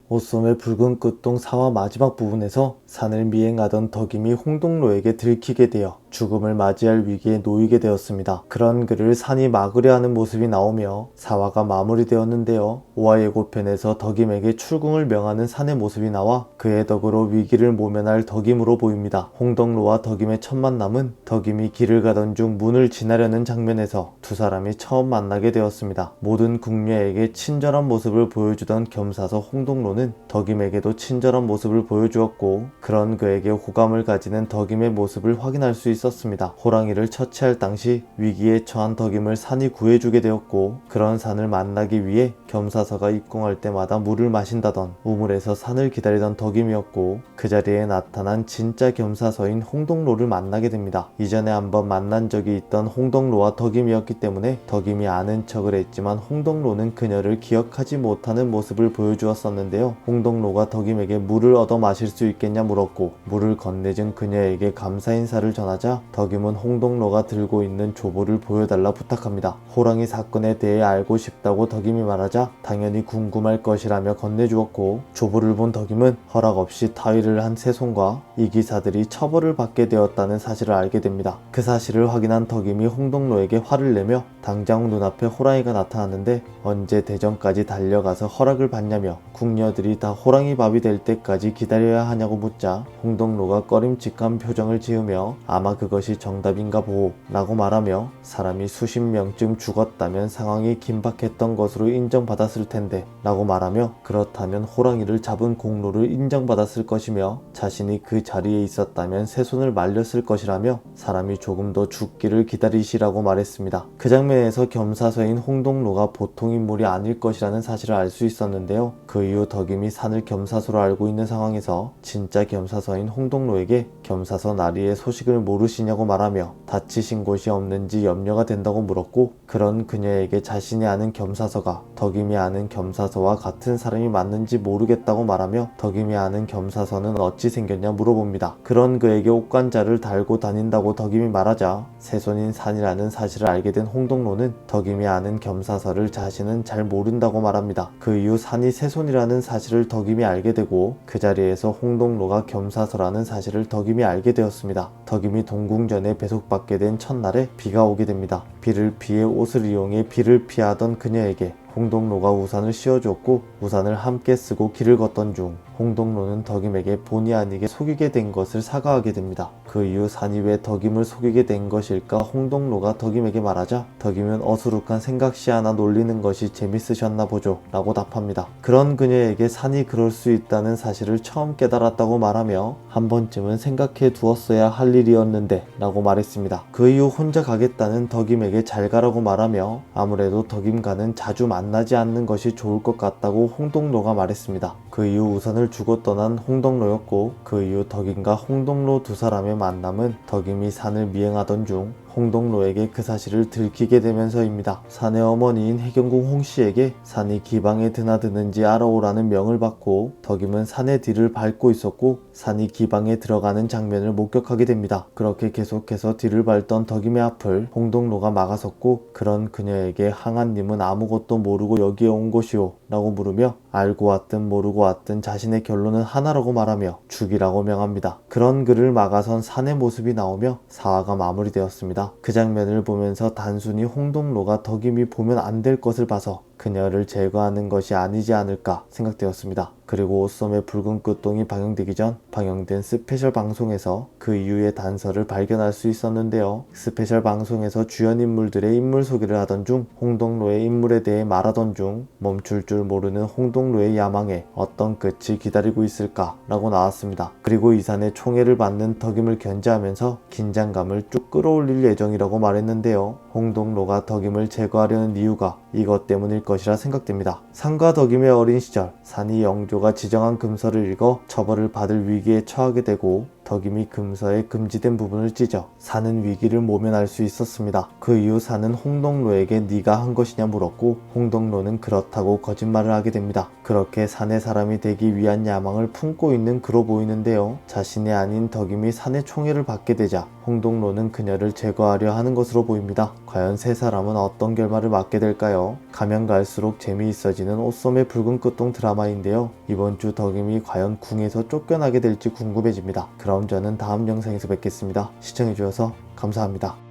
옷솜의 붉은 끝동 4화 마지막 부분에서 산을 미행하던 덕임이 홍동로에게 들키게 되어 죽음을 맞이할 위기에 놓이게 되었습니다. 그런 그를 산이 막으려 하는 모습이 나오며 4화가 마무리되었는데요. 5화 예고편에서 덕임에게 출궁을 명하는 산의 모습이 나와 그의 덕으로 위기를 모면할 덕임으로 보입니다. 홍동로와 덕임의 첫 만남은 덕임이 길을 가던 중 문을 지나려는 장면에서 두 사람이 처음 만나게 되었습니다. 모든 궁녀에게 친절한 모습을 보여주던 겸사서 홍동로는 덕임에게도 친절한 모습을 보여주었고 그런 그에게 호감을 가지는 덕임의 모습을 확인할 수 있었습니다. 호랑이를 처치할 당시 위기에 처한 덕임을 산이 구해주게 되었고 그런 산을 만나기 위해 겸사서가 입궁할 때마다 물을 마신다던 우물에서 산을 기다리던 덕임이었고 그 자리에 나타난 진짜 겸사서인 홍동로를 만나게 됩니다. 이전에 한번 만난 적이 있던 홍동로와 덕임이었기 때문에 덕임이 아는 척을 했지만 홍동로는 그녀를 기억하지 못하는 모습을 보여주었었는데요. 홍동로가 덕임에게 물을 얻어 마실 수 있겠냐 물었고 물을 건네준 그녀에게 감사 인사를 전하자 덕임은 홍동로가 들고 있는 조보를 보여달라 부탁합니다. 호랑이 사건에 대해 알고 싶다고 덕임이 말하자 당연히 궁금할 것이라며 건네주었고 조보를 본 덕임은 허락 없이 타위를 한 세손과 이 기사들이 처벌을 받게 되었다는 사실을 알게 됩니다. 그 사실을 확인한 덕임이 홍동로에게 화를 내며 당장 눈앞에 호랑이가 나타났는데 언제 대전까지 달려가서 허락을 받냐며 궁녀들이 다 호랑이 밥이 될 때까지 기다려야 하냐고 묻자 홍동로가 꺼림칙한 표정을 지으며 아마 그것이 정답인가 보오 라고 말하며 사람이 수십 명쯤 죽었다면 상황이 긴박했던 것으로 인정받았을 텐데 라고 말하며 그렇다면 호랑이를 잡은 공로를 인정받았을 것이며 자신이 그 자리에 있었다면 새손을 말렸을 것이라며 사람이 조금 더 죽기를 기다리시라고 말했습니다. 그 장면에서 겸사서인 홍동로가 보통 인물이 아닐 것이라는 사실을 알 수 있었는데요. 그 이후 덕임이 산을 겸사소로 알고 있는 상황에서 진짜 겸사서인 홍동로에게 겸사서 나리의 소식을 모르시냐고 말하며 다치신 곳이 없는지 염려가 된다고 물었고 그런 그녀에게 자신이 아는 겸사서가 덕임이 아는 겸사서와 같은 사람이 맞는지 모르겠다고 말하며 덕임이 아는 겸사서는 어찌 생겼냐 물어봅니다. 그런 그에게 옷관자를 달고 다닌다고 덕임이 말하자 새손인 산이라는 사실을 알게 된 홍동로는 덕임이 아는 겸사서를 자신은 잘 모른다고 말합니다. 그 이후 산이 새손이라는 사실을 덕임이 알게 되고 그 자리에서 홍동로가 겸사서라는 사실을 덕임이 알게 되었습니다. 덕임이 동궁전에 배속받게 된 첫날에 비가 오게 됩니다. 비를 피해 옷을 이용해 비를 피하던 그녀에게 홍동로가 우산을 씌워주었고 우산을 함께 쓰고 길을 걷던 중 홍동로는 덕임에게 본의 아니게 속이게 된 것을 사과하게 됩니다. 그 이후 산이 왜 덕임을 속이게 된 것일까 홍동로가 덕임에게 말하자 덕임은 어수룩한 생각시 하나 놀리는 것이 재밌으셨나 보죠 라고 답합니다. 그런 그녀에게 산이 그럴 수 있다는 사실을 처음 깨달았다고 말하며 한 번쯤은 생각해 두었어야 할 일이었는데 라고 말했습니다. 그 이후 혼자 가겠다는 덕임에게 잘 가라고 말하며 아무래도 덕임과는 자주 만나지 않는 것이 좋을 것 같다고 홍동로가 말했습니다. 그 이후 우산을 주고 떠난 홍동로였고 그 이후 덕임과 홍동로 두 사람의 만남은 덕임이 산을 미행하던 중 홍동로에게 그 사실을 들키게 되면서입니다. 산의 어머니인 해경궁 홍씨에게 산이 기방에 드나드는지 알아오라는 명을 받고 덕임은 산의 뒤를 밟고 있었고 산이 기방에 들어가는 장면을 목격하게 됩니다. 그렇게 계속해서 뒤를 밟던 덕임의 앞을 홍동로가 막아섰고 그런 그녀에게 항아님은 아무것도 모르고 여기에 온 것이오 라고 물으며 알고 왔든 모르고 왔든 자신의 결론은 하나라고 말하며 죽이라고 명합니다. 그런 그를 막아선 산의 모습이 나오며 4화가 마무리되었습니다. 그 장면을 보면서 단순히 홍동로가 덕임이 보면 안 될 것을 봐서 그녀를 제거하는 것이 아니지 않을까 생각되었습니다. 그리고 옷솜의 붉은 끝동이 방영되기 전 방영된 스페셜 방송에서 그 이후의 단서를 발견할 수 있었는데요. 스페셜 방송에서 주연 인물들의 인물 소개를 하던 중 홍동로의 인물에 대해 말하던 중 멈출 줄 모르는 홍동로의 야망에 어떤 끝이 기다리고 있을까 라고 나왔습니다. 그리고 이 산의 총애를 받는 덕임을 견제하면서 긴장감을 쭉 끌어올릴 예정이라고 말했는데요. 홍동로가 덕임을 제거하려는 이유가 이것 때문일 것이라 생각됩니다. 산과 덕임의 어린 시절 산이 영조가 지정한 금서를 읽어 처벌을 받을 위기에 처하게 되고 덕임이 금서의 금지된 부분을 찢어 산은 위기를 모면할 수 있었습니다. 그 이후 산은 홍동로에게 네가 한 것이냐 물었고 홍동로는 그렇다고 거짓말을 하게 됩니다. 그렇게 산의 사람이 되기 위한 야망을 품고 있는 그로 보이는데요. 자신이 아닌 덕임이 산의 총애를 받게 되자 홍동로는 그녀를 제거하려 하는 것으로 보입니다. 과연 세 사람은 어떤 결말을 맞게 될까요? 가면 갈수록 재미있어지는 옷솜의 붉은 끝동 드라마 드라마인데요. 이번 주 덕임이 과연 궁에서 쫓겨나게 될지 궁금해집니다. 그럼 저는 다음 영상에서 뵙겠습니다. 시청해주셔서 감사합니다.